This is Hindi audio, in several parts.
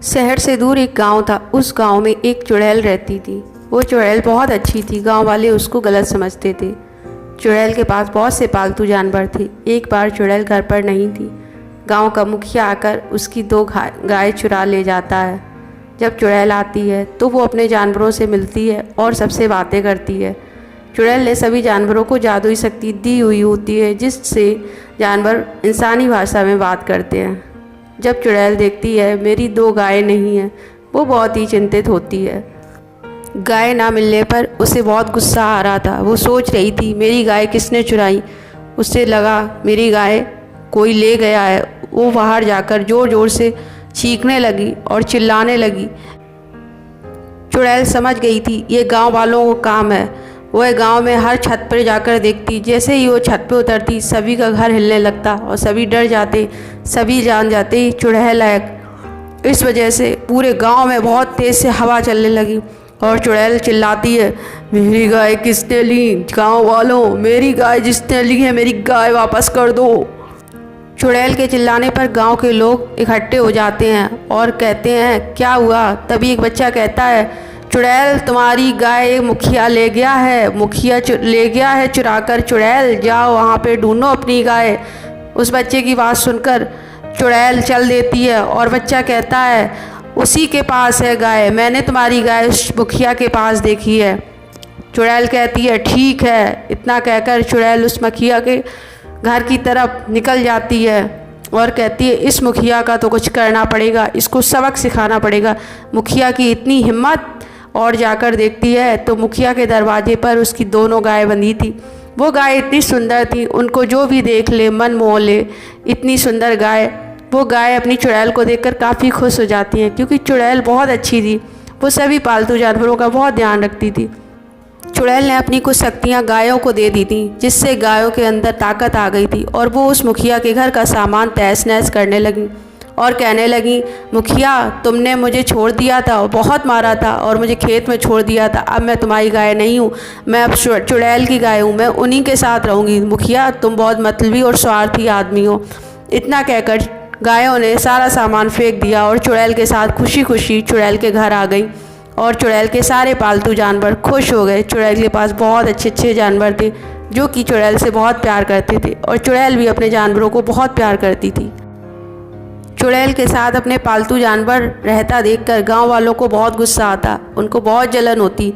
शहर से दूर एक गांव था। उस गांव में एक चुड़ैल रहती थी। वो चुड़ैल बहुत अच्छी थी। गांव वाले उसको गलत समझते थे। चुड़ैल के पास बहुत से पालतू जानवर थे। एक बार चुड़ैल घर पर नहीं थी। गांव का मुखिया आकर उसकी दो गाय चुरा ले जाता है। जब चुड़ैल आती है तो वो अपने जानवरों से मिलती है और सबसे बातें करती है। चुड़ैल ने सभी जानवरों को जादुई शक्ति दी हुई होती है, जिससे जानवर इंसानी भाषा में बात करते हैं। जब चुड़ैल देखती है मेरी दो गायें नहीं हैं, वो बहुत ही चिंतित होती है। गाय ना मिलने पर उसे बहुत गुस्सा आ रहा था। वो सोच रही थी मेरी गाय किसने चुराई। उससे लगा मेरी गाय कोई ले गया है। वो बाहर जाकर ज़ोर ज़ोर से चीखने लगी और चिल्लाने लगी। चुड़ैल समझ गई थी ये गांव वालों को काम है। वह गांव में हर छत पर जाकर देखती। जैसे ही वो छत पर उतरती सभी का घर हिलने लगता और सभी डर जाते। सभी जान जाते चुड़ैल है। इस वजह से पूरे गांव में बहुत तेज़ से हवा चलने लगी और चुड़ैल चिल्लाती है मेरी गाय किसने ली। गांव वालों, मेरी गाय जिसने ली है मेरी गाय वापस कर दो। चुड़ैल के चिल्लाने पर गांव के लोग इकट्ठे हो जाते हैं और कहते हैं क्या हुआ। तभी एक बच्चा कहता है चुड़ैल तुम्हारी गाय मुखिया ले गया है। मुखिया ले गया है चुरा कर। चुड़ैल जाओ वहाँ पे ढूंढो अपनी गाय। उस बच्चे की बात सुनकर चुड़ैल चल देती है और बच्चा कहता है उसी के पास है गाय। मैंने तुम्हारी गाय उस मुखिया के पास देखी है। चुड़ैल कहती है ठीक है। इतना कहकर चुड़ैल उस मुखिया के घर की तरफ निकल जाती है और कहती है इस मुखिया का तो कुछ करना पड़ेगा, इसको सबक सिखाना पड़ेगा। मुखिया की इतनी हिम्मत। और जाकर देखती है तो मुखिया के दरवाजे पर उसकी दोनों गायें बंधी थी। वो गाय इतनी सुंदर थी, उनको जो भी देख ले मन मोह ले। इतनी सुंदर गाय। वो गाय अपनी चुड़ैल को देखकर काफ़ी खुश हो जाती हैं, क्योंकि चुड़ैल बहुत अच्छी थी। वो सभी पालतू जानवरों का बहुत ध्यान रखती थी। चुड़ैल ने अपनी कुछ शक्तियाँ गायों को दे दी थी, जिससे गायों के अंदर ताकत आ गई थी और वो उस मुखिया के घर का सामान तहस नहस करने लगी और कहने लगी मुखिया तुमने मुझे छोड़ दिया था, बहुत मारा था और मुझे खेत में छोड़ दिया था। अब मैं तुम्हारी गाय नहीं हूँ, मैं अब चुड़ैल की गाय हूँ। मैं उन्हीं के साथ रहूँगी। मुखिया तुम बहुत मतलबी और स्वार्थी आदमी हो। इतना कहकर गायों ने सारा सामान फेंक दिया और चुड़ैल के साथ खुशी खुशी चुड़ैल के घर आ गई और चुड़ैल के सारे पालतू जानवर खुश हो गए। चुड़ैल के पास बहुत अच्छे अच्छे जानवर थे जो कि चुड़ैल से बहुत प्यार करते थे और चुड़ैल भी अपने जानवरों को बहुत प्यार करती थी। चुड़ैल के साथ अपने पालतू जानवर रहता देखकर गांव वालों को बहुत गुस्सा आता, उनको बहुत जलन होती।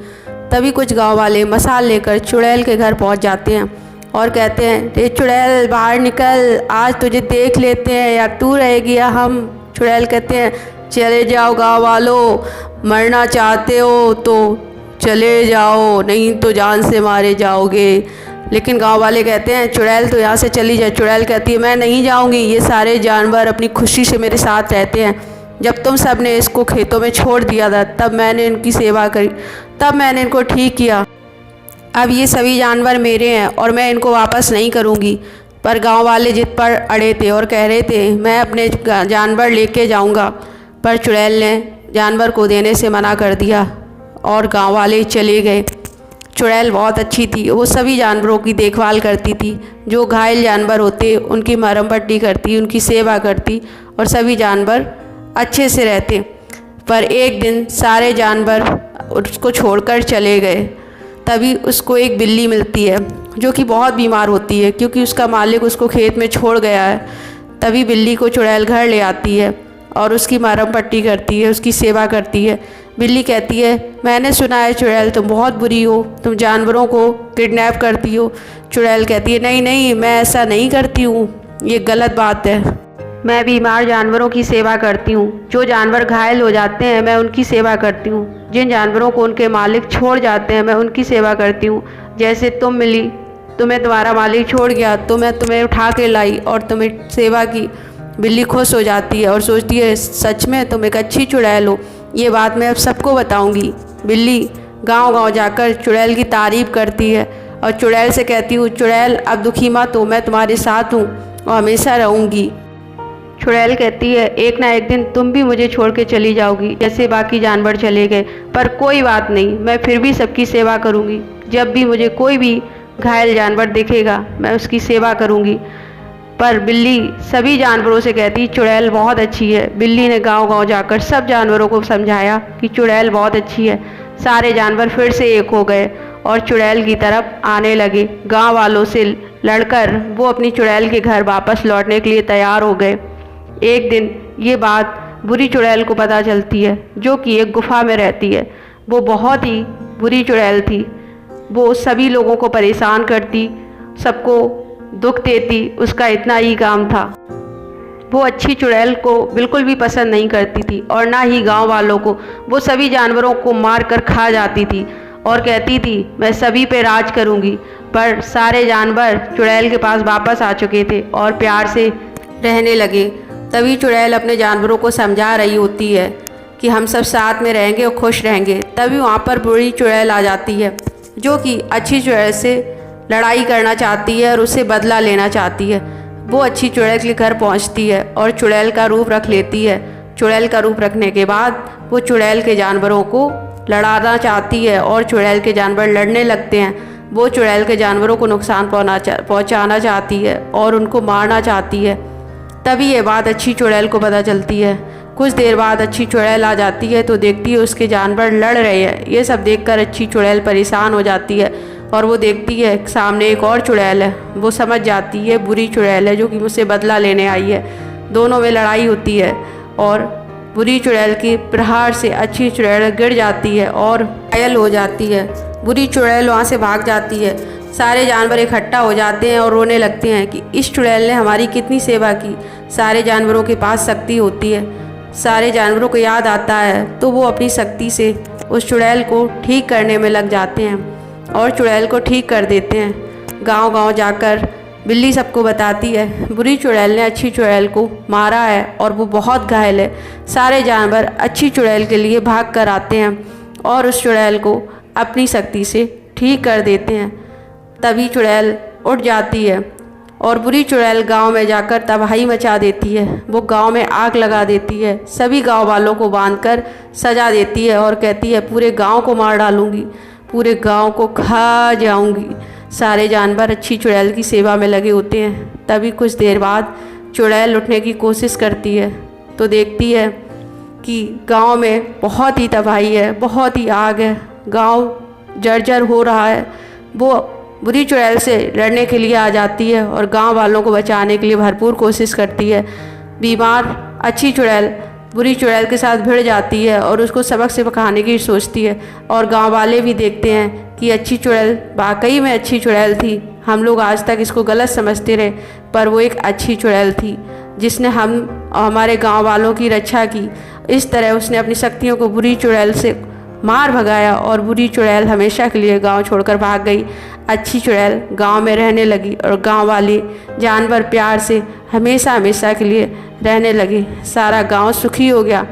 तभी कुछ गांव वाले मसाल लेकर चुड़ैल के घर पहुंच जाते हैं और कहते हैं रे चुड़ैल बाहर निकल, आज तुझे देख लेते हैं या तू रहेगी या हम। चुड़ैल कहते हैं चले जाओ गांव वालों, मरना चाहते हो तो चले जाओ, नहीं तो जान से मारे जाओगे। लेकिन गांव वाले कहते हैं चुड़ैल तो यहाँ से चली जाए। चुड़ैल कहती है मैं नहीं जाऊँगी। ये सारे जानवर अपनी खुशी से मेरे साथ रहते हैं। जब तुम सब ने इसको खेतों में छोड़ दिया था तब मैंने इनकी सेवा करी, तब मैंने इनको ठीक किया। अब ये सभी जानवर मेरे हैं और मैं इनको वापस नहीं करूँगी। पर गाँव वाले जिद पर अड़े थे और कह रहे थे मैं अपने जानवर लेके जाऊँगा। पर चुड़ैल ने जानवर को देने से मना कर दिया और गाँव वाले चले गए। चुड़ैल बहुत अच्छी थी। वो सभी जानवरों की देखभाल करती थी। जो घायल जानवर होते उनकी मरहम पट्टी करती, उनकी सेवा करती और सभी जानवर अच्छे से रहते। पर एक दिन सारे जानवर उसको छोड़कर चले गए। तभी उसको एक बिल्ली मिलती है जो कि बहुत बीमार होती है, क्योंकि उसका मालिक उसको खेत में छोड़ गया है। तभी बिल्ली को चुड़ैल घर ले आती है और उसकी मरहम पट्टी करती है, उसकी सेवा करती है। बिल्ली कहती है मैंने सुना है चुड़ैल तुम बहुत बुरी हो, तुम जानवरों को किडनैप करती हो। चुड़ैल कहती है नहीं नहीं, मैं ऐसा नहीं करती हूँ, ये गलत बात है। मैं बीमार जानवरों की सेवा करती हूँ। जो जानवर घायल हो जाते हैं मैं उनकी सेवा करती हूँ। जिन जानवरों को उनके मालिक छोड़ जाते हैं मैं उनकी सेवा करती हूँ। जैसे तुम मिली, तुम्हें तुम्हारा मालिक छोड़ गया तो मैं तुम्हें उठा के लाई और तुम्हें सेवा की। बिल्ली खुश हो जाती है और सोचती है सच में तुम एक अच्छी चुड़ैल हो, ये बात मैं अब सबको बताऊंगी। बिल्ली गांव-गांव जाकर चुड़ैल की तारीफ़ करती है और चुड़ैल से कहती हूँ चुड़ैल अब दुखी मत हो, मैं तुम्हारे साथ हूँ और हमेशा रहूँगी। चुड़ैल कहती है एक ना एक दिन तुम भी मुझे छोड़ के चली जाओगी जैसे बाकी जानवर चले गए, पर कोई बात नहीं, मैं फिर भी सबकी सेवा करूँगी। जब भी मुझे कोई भी घायल जानवर दिखेगा मैं उसकी सेवा करूँगी। पर बिल्ली सभी जानवरों से कहती चुड़ैल बहुत अच्छी है। बिल्ली ने गांव-गांव जाकर सब जानवरों को समझाया कि चुड़ैल बहुत अच्छी है। सारे जानवर फिर से एक हो गए और चुड़ैल की तरफ आने लगे। गांव वालों से लड़कर वो अपनी चुड़ैल के घर वापस लौटने के लिए तैयार हो गए। एक दिन ये बात बुरी चुड़ैल को पता चलती है, जो कि एक गुफा में रहती है। वो बहुत ही बुरी चुड़ैल थी। वो सभी लोगों को परेशान करती, सबको दुख देती, उसका इतना ही काम था। वो अच्छी चुड़ैल को बिल्कुल भी पसंद नहीं करती थी और ना ही गांव वालों को। वो सभी जानवरों को मार कर खा जाती थी और कहती थी मैं सभी पे राज करूंगी। पर सारे जानवर चुड़ैल के पास वापस आ चुके थे और प्यार से रहने लगे। तभी चुड़ैल अपने जानवरों को समझा रही होती है कि हम सब साथ में रहेंगे और खुश रहेंगे। तभी वहाँ पर बुरी चुड़ैल आ जाती है, जो कि अच्छी चुड़ैल से लड़ाई करना चाहती है और उससे बदला लेना चाहती है। वो अच्छी चुड़ैल के घर पहुँचती है और चुड़ैल का रूप रख लेती है। चुड़ैल का रूप रखने के बाद वो चुड़ैल के जानवरों को लड़ाना चाहती है और चुड़ैल के जानवर लड़ने लगते हैं। वो चुड़ैल के जानवरों को नुकसान पहुँचाना चाहती है और उनको मारना चाहती है। तभी ये बात अच्छी चुड़ैल को पता चलती है। कुछ देर बाद अच्छी चुड़ैल आ जाती है तो देखती है उसके जानवर लड़ रहे हैं। ये सब देखकर अच्छी चुड़ैल परेशान हो जाती है और वो देखती है सामने एक और चुड़ैल है। वो समझ जाती है बुरी चुड़ैल है, जो कि मुझसे बदला लेने आई है। दोनों में लड़ाई होती है और बुरी चुड़ैल के प्रहार से अच्छी चुड़ैल गिर जाती है और घायल हो जाती है। बुरी चुड़ैल वहाँ से भाग जाती है। सारे जानवर इकट्ठा हो जाते हैं और रोने लगते हैं कि इस चुड़ैल ने हमारी कितनी सेवा की। सारे जानवरों के पास शक्ति होती है। सारे जानवरों को याद आता है तो वो अपनी शक्ति से उस चुड़ैल को ठीक करने में लग जाते हैं और चुड़ैल को ठीक कर देते हैं। गांव-गांव जाकर बिल्ली सबको बताती है बुरी चुड़ैल ने अच्छी चुड़ैल को मारा है और वो बहुत घायल है। सारे जानवर अच्छी चुड़ैल के लिए भाग कर आते हैं और उस चुड़ैल को अपनी शक्ति से ठीक कर देते हैं। तभी चुड़ैल उठ जाती है और बुरी चुड़ैल गांव में जाकर तबाही मचा देती है। वो गांव में आग लगा देती है, सभी गांव वालों को बांधकर सजा देती है और कहती है पूरे गांव को मार डालूंगी, पूरे गांव को खा जाऊंगी। सारे जानवर अच्छी चुड़ैल की सेवा में लगे होते हैं। तभी कुछ देर बाद चुड़ैल उठने की कोशिश करती है तो देखती है कि गांव में बहुत ही तबाही है, बहुत ही आग है, गांव जर्जर हो रहा है। वो बुरी चुड़ैल से लड़ने के लिए आ जाती है और गांव वालों को बचाने के लिए भरपूर कोशिश करती है। बीमार अच्छी चुड़ैल बुरी चुड़ैल के साथ भिड़ जाती है और उसको सबक सिखाने की सोचती है और गांव वाले भी देखते हैं कि अच्छी चुड़ैल वाकई में अच्छी चुड़ैल थी। हम लोग आज तक इसको गलत समझते रहे, पर वो एक अच्छी चुड़ैल थी जिसने हमारे गाँव वालों की रक्षा की। इस तरह उसने अपनी शक्तियों को बुरी चुड़ैल से मार भगाया और बुरी चुड़ैल हमेशा के लिए गांव छोड़कर भाग गई। अच्छी चुड़ैल गांव में रहने लगी और गांव वाले जानवर प्यार से हमेशा हमेशा के लिए रहने लगे। सारा गांव सुखी हो गया।